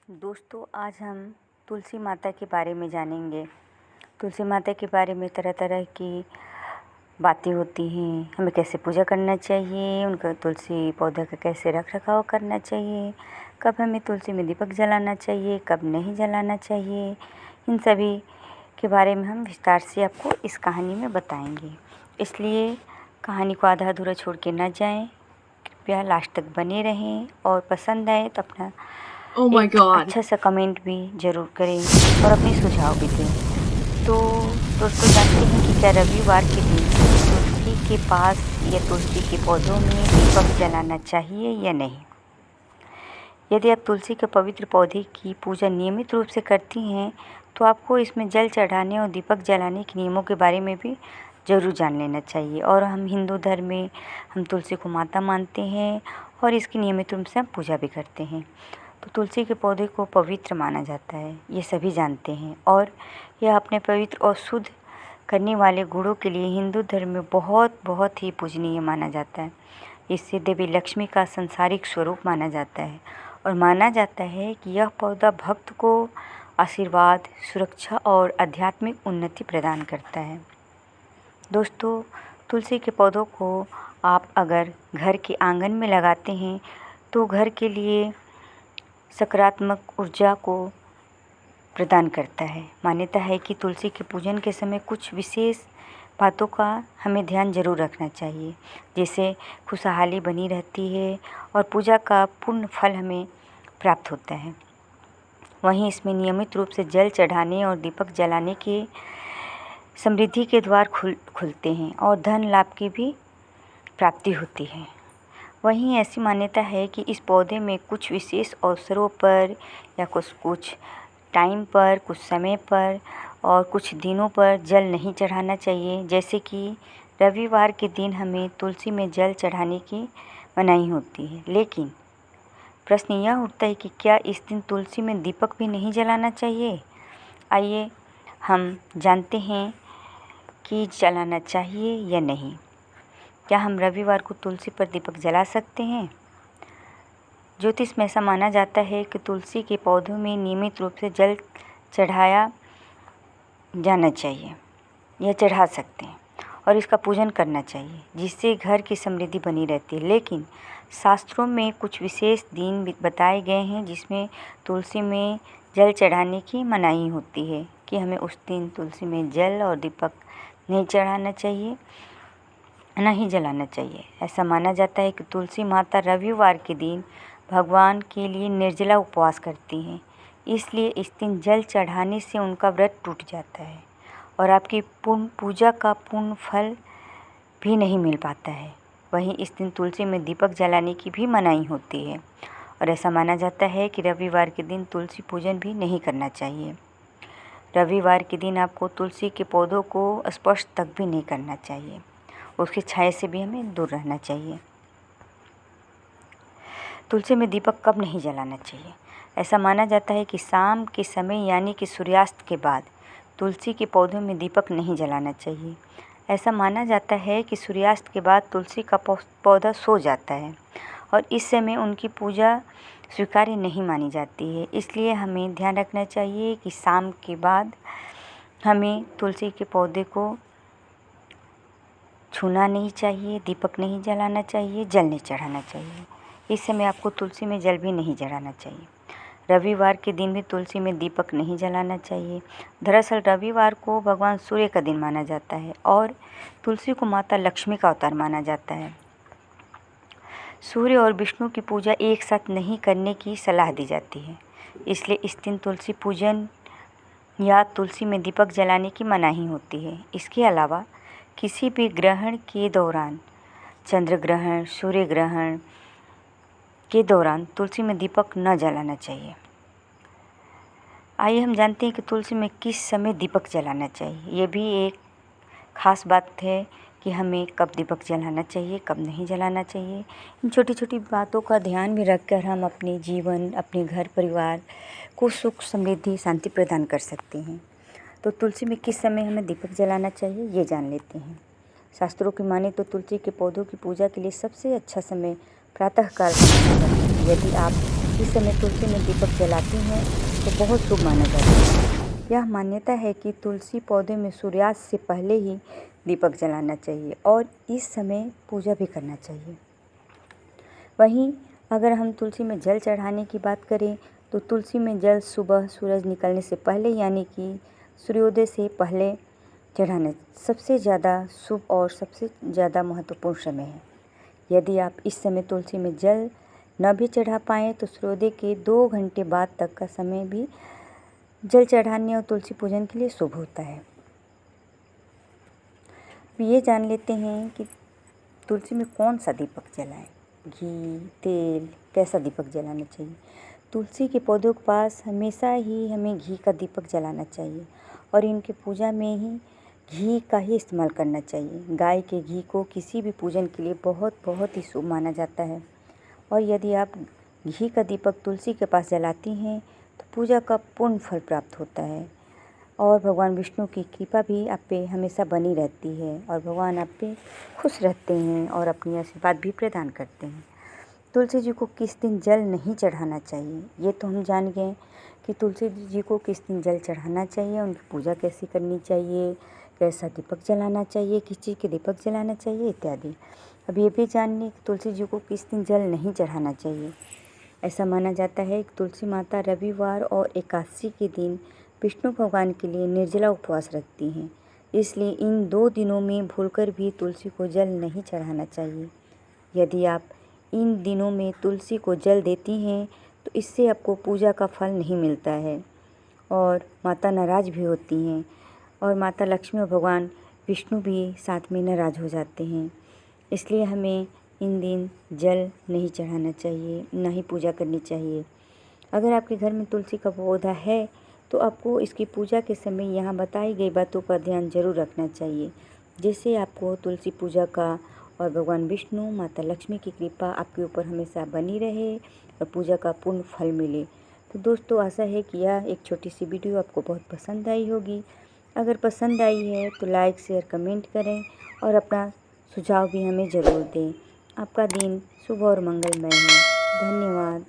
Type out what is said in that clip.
दोस्तों, आज हम तुलसी माता के बारे में जानेंगे। तुलसी माता के बारे में तरह तरह की बातें होती हैं। हमें कैसे पूजा करना चाहिए, उनका तुलसी पौधे का कैसे रख रखाव करना चाहिए, कब हमें तुलसी में दीपक जलाना चाहिए, कब नहीं जलाना चाहिए, इन सभी के बारे में हम विस्तार से आपको इस कहानी में बताएंगे। इसलिए कहानी को आधा अधूरा छोड़ के ना जाएं। कृपया लास्ट तक बने रहें और पसंद आए तो अपना एक अच्छा सा कमेंट भी ज़रूर करें और अपने सुझाव भी दें। तो दोस्तों, जानते हैं कि क्या रविवार के दिन तुलसी के पास या तुलसी के पौधों में दीपक जलाना चाहिए या नहीं? यदि आप तुलसी के पवित्र पौधे की पूजा नियमित रूप से करती हैं तो आपको इसमें जल चढ़ाने और दीपक जलाने के नियमों के बारे में भी ज़रूर जान लेना चाहिए। और हम हिंदू धर्म में हम तुलसी को माता मानते हैं और इसकी नियमित रूप से हम पूजा भी करते हैं। तो तुलसी के पौधे को पवित्र माना जाता है, ये सभी जानते हैं। और यह अपने पवित्र और शुद्ध करने वाले गुणों के लिए हिंदू धर्म में बहुत ही पूजनीय माना जाता है। इससे देवी लक्ष्मी का सांसारिक स्वरूप माना जाता है और माना जाता है कि यह पौधा भक्त को आशीर्वाद, सुरक्षा और आध्यात्मिक उन्नति प्रदान करता है। दोस्तों, तुलसी के पौधों को आप अगर घर के आंगन में लगाते हैं तो घर के लिए सकारात्मक ऊर्जा को प्रदान करता है। मान्यता है कि तुलसी के पूजन के समय कुछ विशेष बातों का हमें ध्यान जरूर रखना चाहिए, जिससे खुशहाली बनी रहती है और पूजा का पूर्ण फल हमें प्राप्त होता है। वहीं इसमें नियमित रूप से जल चढ़ाने और दीपक जलाने के समृद्धि के द्वार खुलते हैं और धन लाभ की भी प्राप्ति होती है। वहीं ऐसी मान्यता है कि इस पौधे में कुछ विशेष अवसरों पर या कुछ टाइम पर, कुछ समय पर और कुछ दिनों पर जल नहीं चढ़ाना चाहिए। जैसे कि रविवार के दिन हमें तुलसी में जल चढ़ाने की मनाही होती है। लेकिन प्रश्न यह उठता है कि क्या इस दिन तुलसी में दीपक भी नहीं जलाना चाहिए? आइए हम जानते हैं कि जलाना चाहिए या नहीं। क्या हम रविवार को तुलसी पर दीपक जला सकते हैं? ज्योतिष में ऐसा माना जाता है कि तुलसी के पौधों में नियमित रूप से जल चढ़ाया जाना चाहिए या चढ़ा सकते हैं और इसका पूजन करना चाहिए, जिससे घर की समृद्धि बनी रहती है। लेकिन शास्त्रों में कुछ विशेष दिन बताए गए हैं जिसमें तुलसी में जल चढ़ाने की मनाही होती है कि हमें उस दिन तुलसी में जल और दीपक नहीं चढ़ाना चाहिए, नहीं जलाना चाहिए। ऐसा माना जाता है कि तुलसी माता रविवार के दिन भगवान के लिए निर्जला उपवास करती हैं, इसलिए इस दिन जल चढ़ाने से उनका व्रत टूट जाता है और आपकी पूर्ण पूजा का पूर्ण फल भी नहीं मिल पाता है। वहीं इस दिन तुलसी में दीपक जलाने की भी मनाही होती है और ऐसा माना जाता है कि रविवार के दिन तुलसी पूजन भी नहीं करना चाहिए। रविवार के दिन आपको तुलसी के पौधों को स्पर्श तक भी नहीं करना चाहिए, उसकी छाया से भी हमें दूर रहना चाहिए। तुलसी में दीपक कब नहीं जलाना चाहिए? ऐसा माना जाता है कि शाम के समय यानी कि सूर्यास्त के बाद तुलसी के पौधों में दीपक नहीं जलाना चाहिए। ऐसा माना जाता है कि सूर्यास्त के बाद तुलसी का पौधा सो जाता है और इस समय उनकी पूजा स्वीकार्य नहीं मानी जाती है। इसलिए हमें ध्यान रखना चाहिए कि शाम के बाद हमें तुलसी के पौधे को छूना नहीं चाहिए, दीपक नहीं जलाना चाहिए, जल नहीं चढ़ाना चाहिए। इस समय आपको तुलसी में जल भी नहीं चढ़ाना चाहिए। रविवार के दिन भी तुलसी में दीपक नहीं जलाना चाहिए। दरअसल रविवार को भगवान सूर्य का दिन माना जाता है और तुलसी को माता लक्ष्मी का अवतार माना जाता है। सूर्य और विष्णु की पूजा एक साथ नहीं करने की सलाह दी जाती है, इसलिए इस दिन तुलसी पूजन या तुलसी में दीपक जलाने की मनाही होती है। इसके अलावा किसी भी ग्रहण के दौरान, चंद्र ग्रहण, सूर्य ग्रहण के दौरान तुलसी में दीपक न जलाना चाहिए। आइए हम जानते हैं कि तुलसी में किस समय दीपक जलाना चाहिए। ये भी एक ख़ास बात है कि हमें कब दीपक जलाना चाहिए, कब नहीं जलाना चाहिए। इन छोटी छोटी बातों का ध्यान भी रखकर हम अपने जीवन, अपने घर परिवार को सुख, समृद्धि, शांति प्रदान कर सकते हैं। तो तुलसी में किस समय हमें दीपक जलाना चाहिए, ये जान लेते हैं। शास्त्रों की माने तो तुलसी के पौधों की पूजा के लिए सबसे अच्छा समय प्रातःकाल माना जाता है। यदि आप इस समय तुलसी में दीपक जलाते हैं तो बहुत शुभ माना जाता है। यह मान्यता है कि तुलसी पौधे में सूर्यास्त से पहले ही दीपक जलाना चाहिए और इस समय पूजा भी करना चाहिए। वहीं अगर हम तुलसी में जल चढ़ाने की बात करें तो तुलसी में जल सुबह सूरज निकलने से पहले यानी कि सूर्योदय से पहले चढ़ाना सबसे ज़्यादा शुभ और सबसे ज़्यादा महत्वपूर्ण समय है। यदि आप इस समय तुलसी में जल न भी चढ़ा पाएँ तो सूर्योदय के 2 घंटे बाद तक का समय भी जल चढ़ाने और तुलसी पूजन के लिए शुभ होता है। अब ये जान लेते हैं कि तुलसी में कौन सा दीपक जलाएं। घी, तेल, कैसा दीपक जलाना चाहिए। तुलसी के पौधों के पास हमेशा ही हमें घी का दीपक जलाना चाहिए और इनके पूजा में ही घी का ही इस्तेमाल करना चाहिए। गाय के घी को किसी भी पूजन के लिए बहुत ही शुभ माना जाता है और यदि आप घी का दीपक तुलसी के पास जलाती हैं तो पूजा का पूर्ण फल प्राप्त होता है और भगवान विष्णु की कृपा भी आप पे हमेशा बनी रहती है और भगवान आप पे खुश रहते हैं और अपनी आशीर्वाद भी प्रदान करते हैं। तुलसी जी को किस दिन जल नहीं चढ़ाना चाहिए, ये तो हम जान गए कि तुलसी जी को किस दिन जल चढ़ाना चाहिए, उनकी पूजा कैसी करनी चाहिए, कैसा दीपक जलाना चाहिए, किस चीज़ के दीपक जलाना चाहिए इत्यादि। अब ये भी जान लें कि तुलसी जी को किस दिन जल नहीं चढ़ाना चाहिए। ऐसा माना जाता है कि तुलसी माता रविवार और एकादशी के दिन विष्णु भगवान के लिए निर्जला उपवास रखती हैं, इसलिए इन 2 दिनों में भूलकर भी तुलसी को जल नहीं चढ़ाना चाहिए। यदि आप इन दिनों में तुलसी को जल देती हैं तो इससे आपको पूजा का फल नहीं मिलता है और माता नाराज़ भी होती हैं और माता लक्ष्मी और भगवान विष्णु भी साथ में नाराज़ हो जाते हैं। इसलिए हमें इन दिन जल नहीं चढ़ाना चाहिए, ना ही पूजा करनी चाहिए। अगर आपके घर में तुलसी का पौधा है तो आपको इसकी पूजा के समय यहाँ बताई गई बातों का ध्यान जरूर रखना चाहिए, जिससे आपको तुलसी पूजा का और भगवान विष्णु माता लक्ष्मी की कृपा आपके ऊपर हमेशा बनी रहे और पूजा का पूर्ण फल मिले। तो दोस्तों, आशा है कि यह एक छोटी सी वीडियो आपको बहुत पसंद आई होगी। अगर पसंद आई है तो लाइक शेयर कमेंट करें और अपना सुझाव भी हमें ज़रूर दें। आपका दिन शुभ और मंगलमय हो। धन्यवाद।